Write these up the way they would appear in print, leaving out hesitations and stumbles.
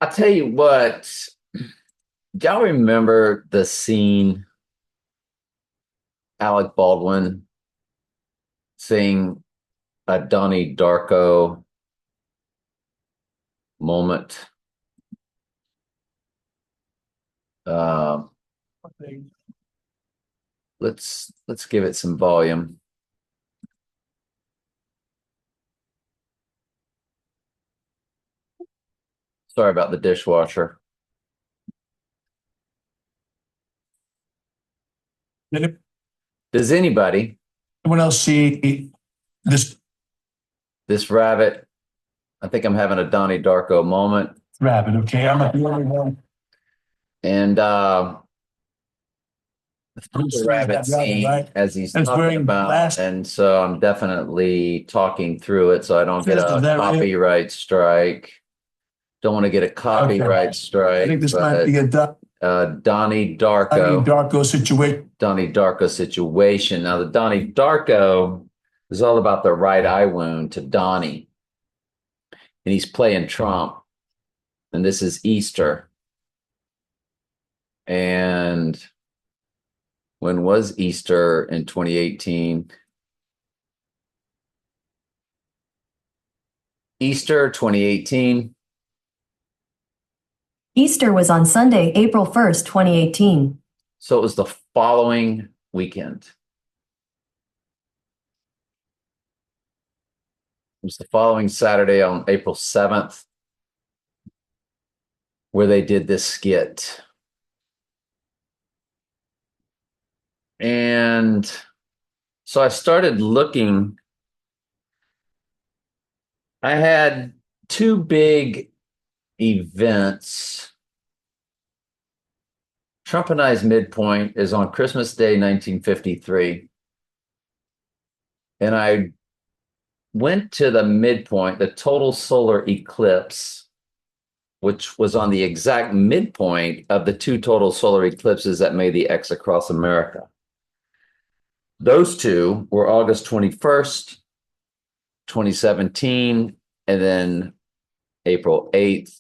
I'll tell you what, y'all remember the scene Alec Baldwin sing a Donnie Darko moment? Um, let's give it some volume. Sorry about the dishwasher. Did Does anybody, anyone else see this this rabbit, I think I'm having a Donnie Darko moment. rabbit? Okay, I'm not the only one. And Who the sees rabbit that rabbit, scene right? as he's That's talking wearing about, glass. and so I'm definitely talking through it so I don't get Is a that right? copyright strike. Don't want to get a Okay. copyright I strike, think this might but be a Donnie Donnie Darko, Darko situation. Donnie Darko situation. Now, the Donnie Darko is all about the right eye wound to Donnie, and he's playing Trump, and this is Easter. And when was Easter in 2018? Easter 2018. Easter was on Sunday, April 1st, 2018. So it was the following weekend. It was the following Saturday on April 7th where they did this skit. And so I started looking. I had two big events. Trump and I's midpoint is on Christmas Day, 1953. And I went to the midpoint, the total solar eclipse, which was on the exact midpoint of the two total solar eclipses that made the X across America. Those two were August 21st, 2017, and then April 8th,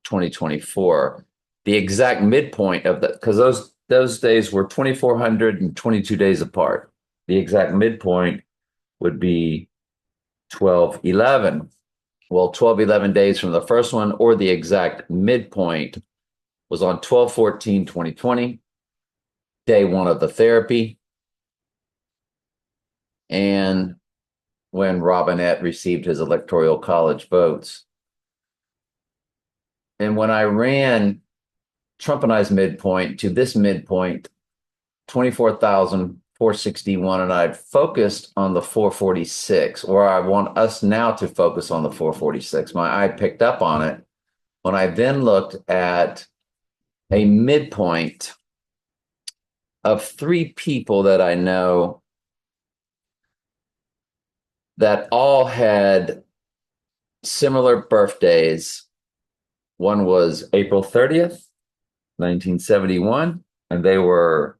2024. The exact midpoint of that, because those days were 2,422 days apart. The exact midpoint would be 12/11. Well, 12/11 days from the first one, or the exact midpoint, was on 12/14/2020, day one of the therapy, and when Robinette received his electoral college votes. And when I ran Trump and I's midpoint to this midpoint, 24,461, and I focused on the 446, or I want us now to focus on the 446. My eye picked up on it when I then looked at a midpoint of three people that I know that all had similar birthdays. One was April 30th, 1971, and they were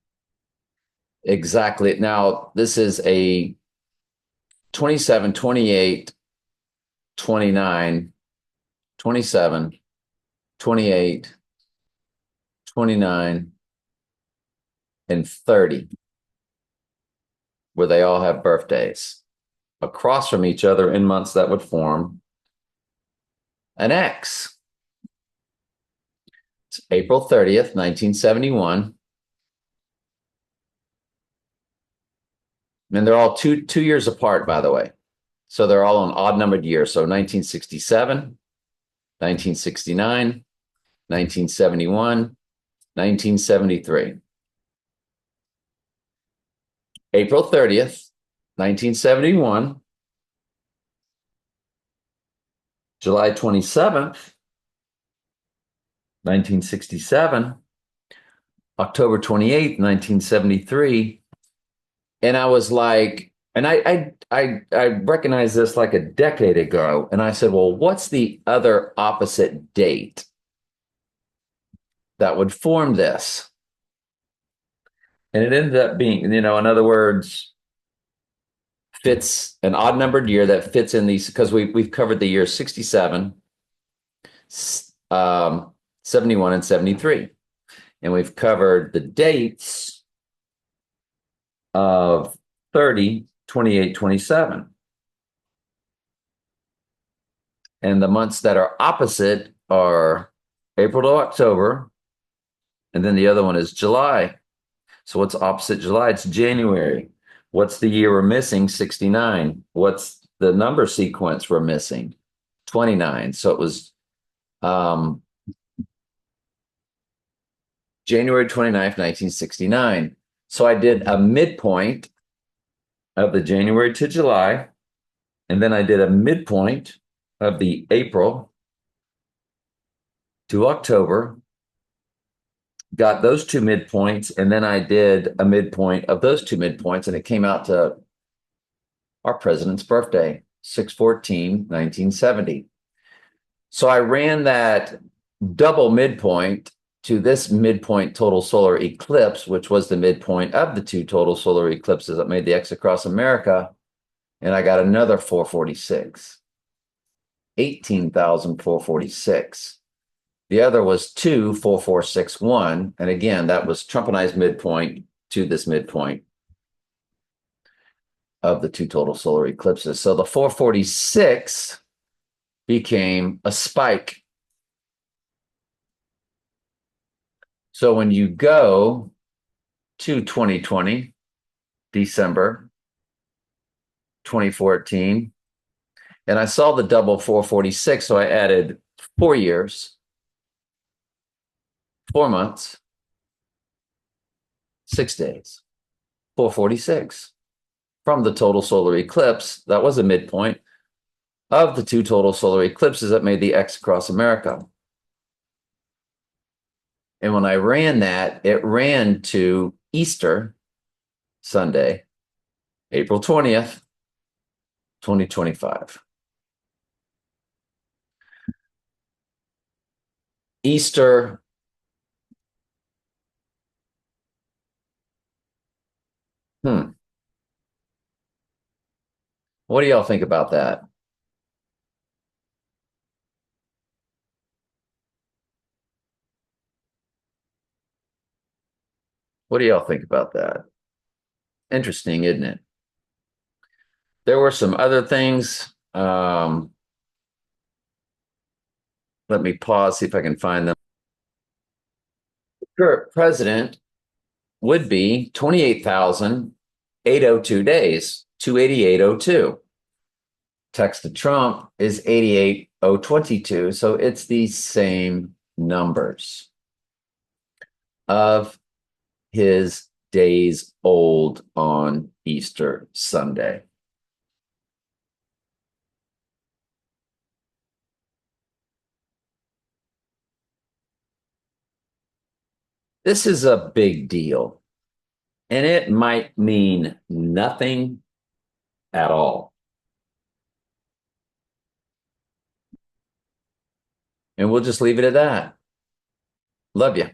exactly, now this is a 27, 28, 29, 27, 28, 29, and 30, where they all have birthdays across from each other in months that would form an X. It's April 30th, 1971. And they're all two years apart, by the way. So they're all on odd numbered years. So 1967, 1969, 1971, 1973. April 30th, 1971. July 27th, 1967. October 28th, 1973. And I was like, and I recognized this like a decade ago. And I said, well, what's the other opposite date that would form this? And it ended up being, in other words, fits an odd numbered year that fits in these, because we've covered the year 67, 71 and 73. And we've covered the dates of 30, 28, 27. And the months that are opposite are April to October. And then the other one is July. So what's opposite July? It's January. What's the year we're missing? 69. What's the number sequence we're missing? 29. So it was January 29th, 1969. So I did a midpoint of the January to July, and then I did a midpoint of the April to October, got those two midpoints, and then I did a midpoint of those two midpoints, and it came out to our president's birthday, 6/14/1970. So I ran that double midpoint to this midpoint total solar eclipse, which was the midpoint of the two total solar eclipses that made the X across America. And I got another 446, 18,446. The other was 2,4461. And again, that was Trump and I's midpoint to this midpoint of the two total solar eclipses. So the 446 became a spike. So when you go to 2020, December 2014, and I saw the double 446, so I added 4 years, 4 months, 6 days, 446 from the total solar eclipse. That was a midpoint of the two total solar eclipses that made the X across America. And when I ran that, it ran to Easter Sunday, April 20th, 2025. Easter What do y'all think about that? What do y'all think about that? Interesting, isn't it? There were some other things. Let me pause, see if I can find them. The current president would be 28,802 days, 28802. Text to Trump is 88,022. So it's the same numbers of his days old on Easter Sunday. This is a big deal, and it might mean nothing at all. And we'll just leave it at that. Love you.